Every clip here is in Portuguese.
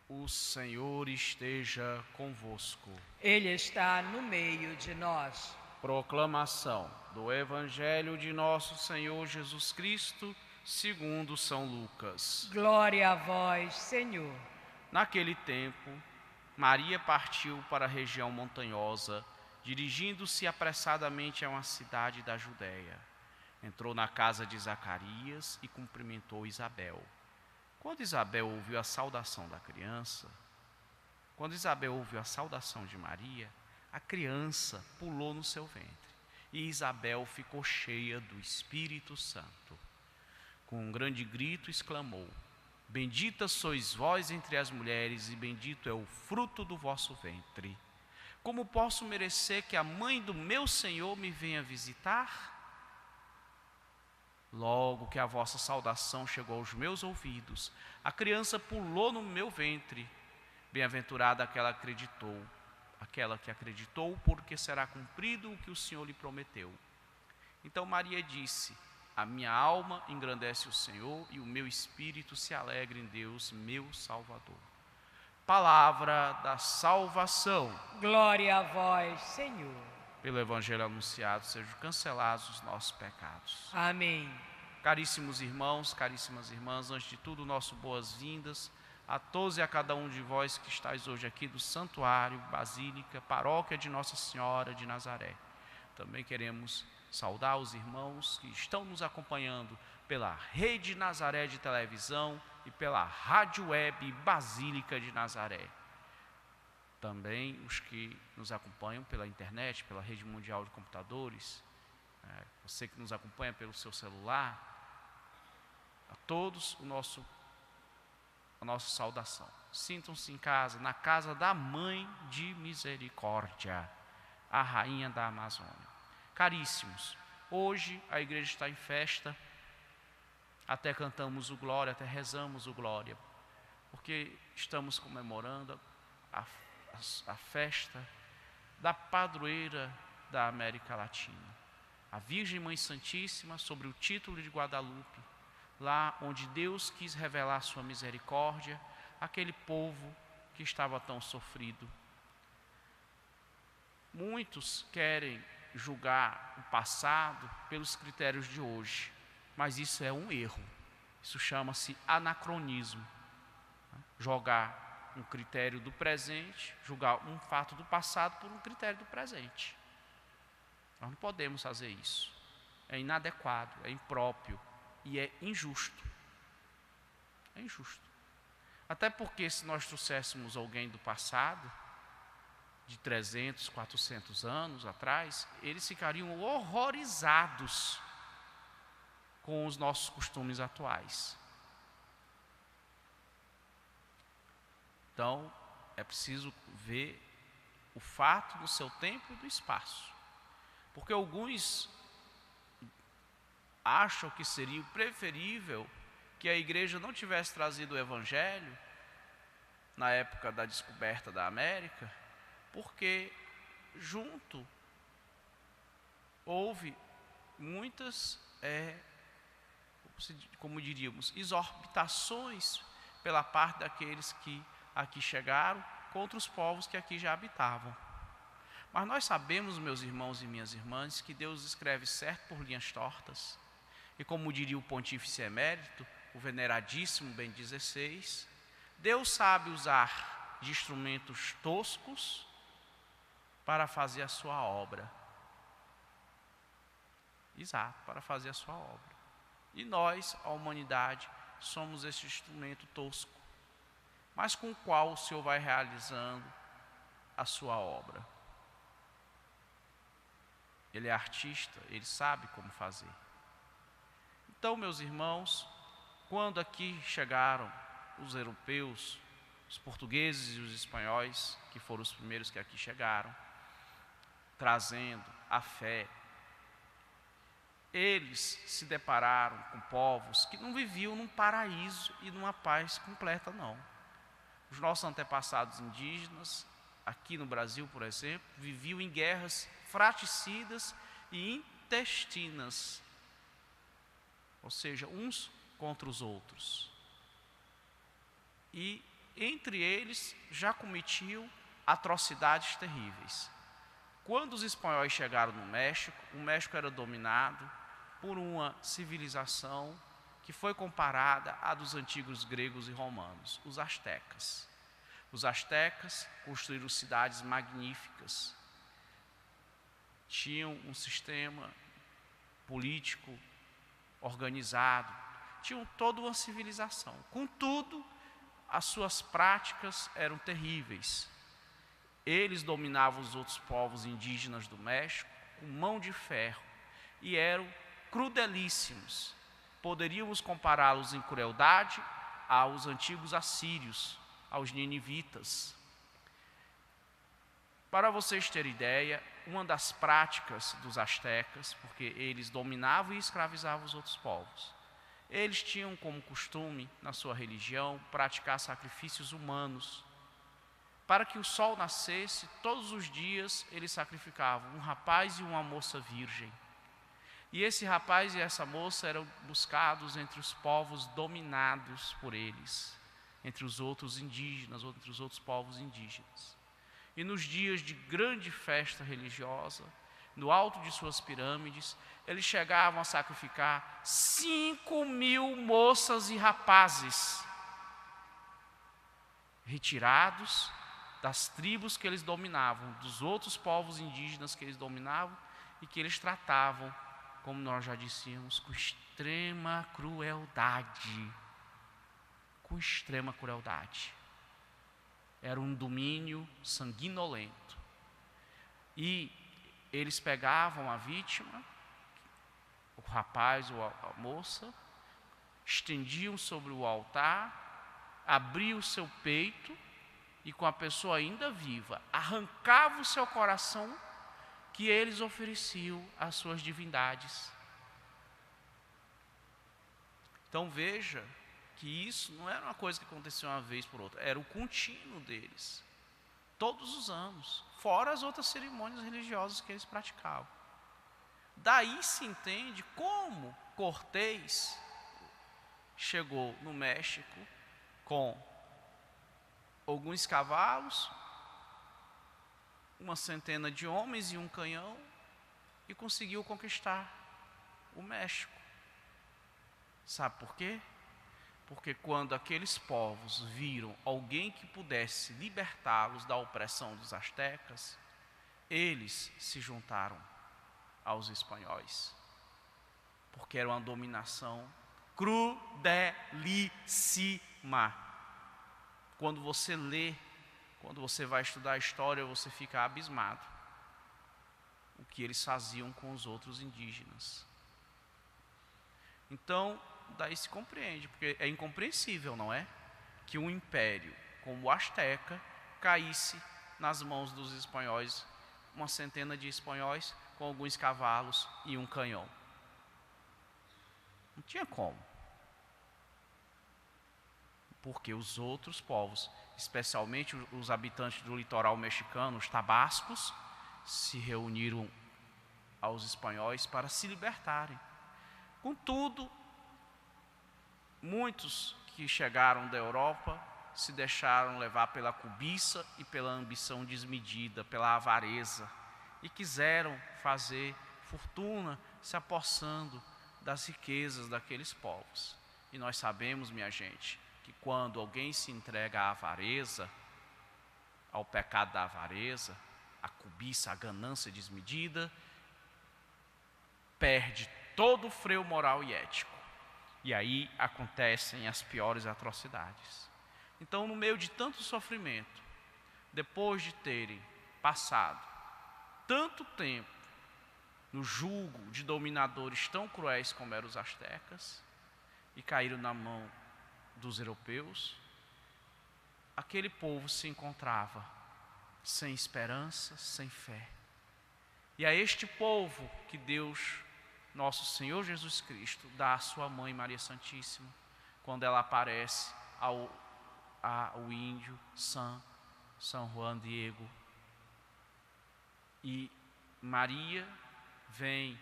O Senhor esteja convosco. Ele está no meio de nós. Proclamação do Evangelho de nosso Senhor Jesus Cristo, segundo São Lucas. Glória a vós, Senhor. Naquele tempo, Maria partiu para a região montanhosa, dirigindo-se apressadamente a uma cidade da Judéia. Entrou na casa de Zacarias e cumprimentou Isabel. Quando Isabel ouviu a saudação de Maria, a criança pulou no seu ventre, e Isabel ficou cheia do Espírito Santo. Com um grande grito exclamou: Bendita sois vós entre as mulheres, e bendito é o fruto do vosso ventre. Como posso merecer que a mãe do meu Senhor me venha visitar? Logo que a vossa saudação chegou aos meus ouvidos, a criança pulou no meu ventre. Bem-aventurada aquela que acreditou, porque será cumprido o que o Senhor lhe prometeu. Então Maria disse: A minha alma engrandece o Senhor, e o meu espírito se alegra em Deus, meu Salvador. Palavra da salvação. Glória a vós, Senhor. Pelo Evangelho anunciado, sejam cancelados os nossos pecados. Amém. Caríssimos irmãos, caríssimas irmãs, antes de tudo, nosso boas-vindas a todos e a cada um de vós que estáis hoje aqui do Santuário, Basílica, Paróquia de Nossa Senhora de Nazaré. Também queremos saudar os irmãos que estão nos acompanhando pela Rede Nazaré de televisão e pela Rádio Web Basílica de Nazaré. Também os que nos acompanham pela internet, pela Rede Mundial de Computadores, você que nos acompanha pelo seu celular, a todos a nossa saudação. Sintam-se em casa, na casa da Mãe de Misericórdia, a Rainha da Amazônia. Caríssimos, hoje a igreja está em festa, até cantamos o Glória, até rezamos o Glória, porque estamos comemorando a festa da padroeira da América Latina, a Virgem Mãe Santíssima, sobre o título de Guadalupe, lá onde Deus quis revelar sua misericórdia àquele povo que estava tão sofrido. Muitos querem julgar o passado pelos critérios de hoje, mas isso é um erro. Isso chama-se anacronismo. Jogar um critério do presente, julgar um fato do passado por um critério do presente. Nós não podemos fazer isso. É inadequado, é impróprio e é injusto. É injusto. Até porque se nós trouxéssemos alguém do passado, de 300, 400 anos atrás, eles ficariam horrorizados com os nossos costumes atuais. Então, é preciso ver o fato no seu tempo e do espaço. Porque alguns acham que seria preferível que a igreja não tivesse trazido o Evangelho na época da descoberta da América, porque junto houve muitas, como diríamos, exorbitações pela parte daqueles que aqui chegaram contra os povos que aqui já habitavam. Mas nós sabemos, meus irmãos e minhas irmãs, que Deus escreve certo por linhas tortas. E como diria o pontífice emérito, o veneradíssimo Bento XVI, Deus sabe usar de instrumentos toscos para fazer a sua obra. Exato, para fazer a sua obra. E nós, a humanidade, somos esse instrumento tosco, mas com o qual o Senhor vai realizando a sua obra. Ele é artista, ele sabe como fazer. Então, meus irmãos, quando aqui chegaram os europeus, os portugueses e os espanhóis, que foram os primeiros que aqui chegaram, trazendo a fé, eles se depararam com povos que não viviam num paraíso e numa paz completa, não. Os nossos antepassados indígenas, aqui no Brasil, por exemplo, viviam em guerras fratricidas e intestinas, ou seja, uns contra os outros. E entre eles já cometiam atrocidades terríveis. Quando os espanhóis chegaram no México, o México era dominado por uma civilização que foi comparada à dos antigos gregos e romanos, os astecas. Os astecas construíram cidades magníficas, tinham um sistema político organizado, tinham toda uma civilização. Contudo, as suas práticas eram terríveis. Eles dominavam os outros povos indígenas do México com mão de ferro e eram crudelíssimos. Poderíamos compará-los em crueldade aos antigos assírios, aos ninivitas. Para vocês terem ideia, uma das práticas dos astecas, porque eles dominavam e escravizavam os outros povos, eles tinham como costume, na sua religião, praticar sacrifícios humanos. Para que o sol nascesse, todos os dias eles sacrificavam um rapaz e uma moça virgem. E esse rapaz e essa moça eram buscados entre os povos dominados por eles, entre os outros indígenas, entre os outros povos indígenas. E nos dias de grande festa religiosa, no alto de suas pirâmides, eles chegavam a sacrificar 5.000 moças e rapazes, retirados das tribos que eles dominavam, dos outros povos indígenas que eles dominavam e que eles tratavam, como nós já dissemos, com extrema crueldade. Com extrema crueldade. Era um domínio sanguinolento. E eles pegavam a vítima, o rapaz ou a moça, estendiam sobre o altar, abriam o seu peito e, com a pessoa ainda viva, arrancavam o seu coração que eles ofereciam às suas divindades. Então veja que isso não era uma coisa que acontecia uma vez por outra, era o contínuo deles, todos os anos, fora as outras cerimônias religiosas que eles praticavam. Daí se entende como Cortés chegou no México com alguns cavalos, uma centena de homens e um canhão, e conseguiu conquistar o México. Sabe por quê? Porque quando aqueles povos viram alguém que pudesse libertá-los da opressão dos astecas, eles se juntaram aos espanhóis, porque era uma dominação crudelíssima. Quando você lê, quando você vai estudar a história, você fica abismado o que eles faziam com os outros indígenas. Então, daí se compreende, porque é incompreensível, não é? Que um império como o Azteca caísse nas mãos dos espanhóis, uma centena de espanhóis com alguns cavalos e um canhão. Não tinha como. Porque os outros povos, especialmente os habitantes do litoral mexicano, os tabascos, se reuniram aos espanhóis para se libertarem. Contudo, muitos que chegaram da Europa se deixaram levar pela cobiça e pela ambição desmedida, pela avareza, e quiseram fazer fortuna se apossando das riquezas daqueles povos. E nós sabemos, minha gente, que quando alguém se entrega à avareza, ao pecado da avareza, à cobiça, à ganância desmedida, perde todo o freio moral e ético. E aí acontecem as piores atrocidades. Então, no meio de tanto sofrimento, depois de terem passado tanto tempo no jugo de dominadores tão cruéis como eram os astecas, e caíram na mão dos europeus, aquele povo se encontrava sem esperança, sem fé. E a este povo que Deus, nosso Senhor Jesus Cristo, dá a sua mãe Maria Santíssima, quando ela aparece ao índio São Juan Diego. E Maria vem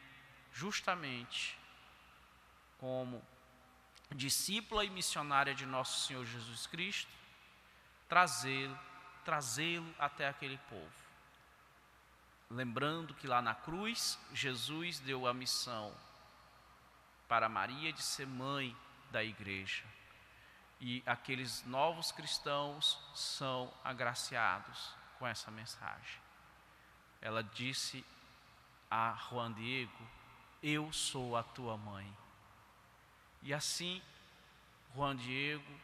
justamente como discípula e missionária de nosso Senhor Jesus Cristo trazê-lo até aquele povo. Lembrando que lá na cruz, Jesus deu a missão para Maria de ser mãe da igreja. E aqueles novos cristãos são agraciados com essa mensagem. Ela disse a Juan Diego: eu sou a tua mãe. E assim, Juan Diego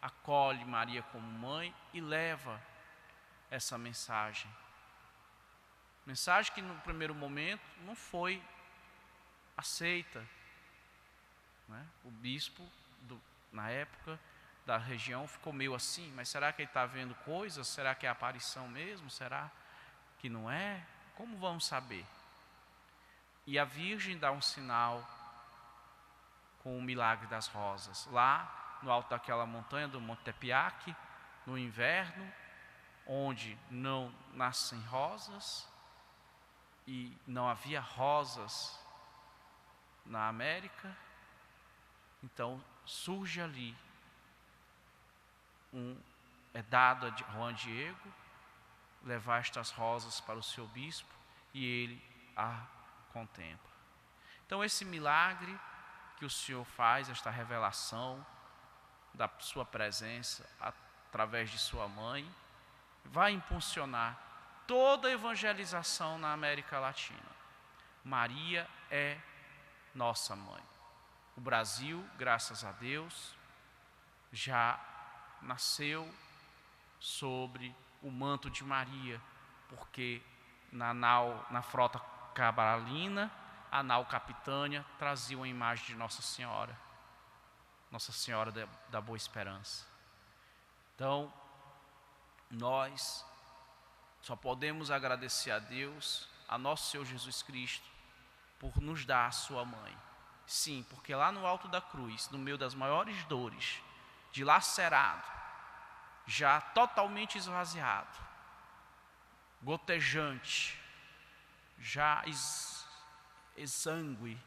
acolhe Maria como mãe e leva essa mensagem. Mensagem que no primeiro momento não foi aceita, né? O bispo, na época da região, ficou meio assim: mas será que ele está vendo coisas? Será que é aparição mesmo? Será que não é? Como vamos saber? E a Virgem dá um sinal com o milagre das rosas. Lá no alto daquela montanha do Monte Tepeac, no inverno, onde não nascem rosas, e não havia rosas na América, então surge ali é dado a Juan Diego levar estas rosas para o seu bispo e ele a contempla. Então esse milagre que o Senhor faz, esta revelação da sua presença através de sua mãe, vai impulsionar toda a evangelização na América Latina. Maria é nossa mãe. O Brasil, graças a Deus, já nasceu sobre o manto de Maria, porque na frota cabalina, a nau Capitânia trazia uma imagem de Nossa Senhora da Boa Esperança. Então, nós só podemos agradecer a Deus, a nosso Senhor Jesus Cristo, por nos dar a sua mãe. Sim, porque lá no alto da cruz, no meio das maiores dores, dilacerado, já totalmente esvaziado, gotejante, já exangue,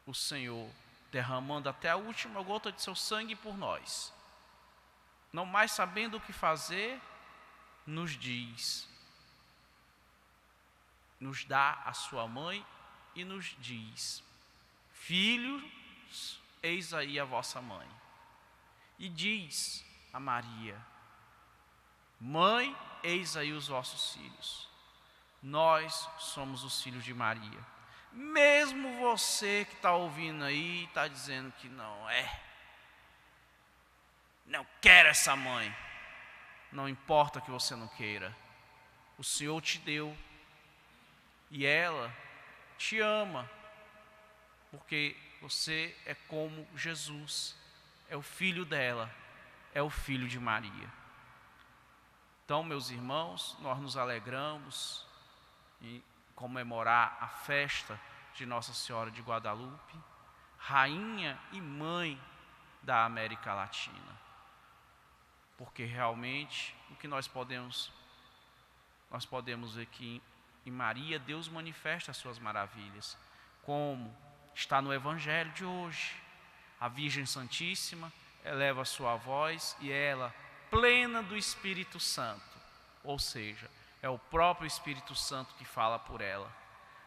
o Senhor derramando até a última gota de seu sangue por nós, não mais sabendo o que fazer, nos dá a sua mãe e nos diz: filhos, eis aí a vossa mãe. E diz a Maria: mãe, eis aí os vossos filhos. Nós somos os filhos de Maria. Mesmo você que está ouvindo aí, está dizendo que não quero essa mãe. Não importa que você não queira, o Senhor te deu, e ela te ama, porque você é como Jesus, é o filho dela, é o filho de Maria. Então, meus irmãos, nós nos alegramos em comemorar a festa de Nossa Senhora de Guadalupe, rainha e mãe da América Latina. Porque realmente o que nós podemos ver que em Maria Deus manifesta as suas maravilhas, como está no Evangelho de hoje. A Virgem Santíssima eleva a sua voz e ela, plena do Espírito Santo, ou seja, é o próprio Espírito Santo que fala por ela: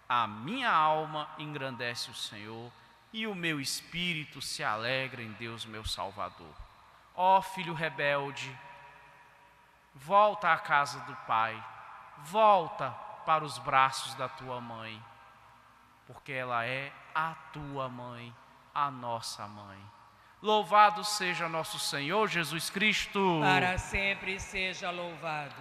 a minha alma engrandece o Senhor e o meu espírito se alegra em Deus meu Salvador. Ó filho rebelde, volta à casa do Pai, volta para os braços da tua mãe, porque ela é a tua mãe, a nossa mãe. Louvado seja nosso Senhor Jesus Cristo. Para sempre seja louvado.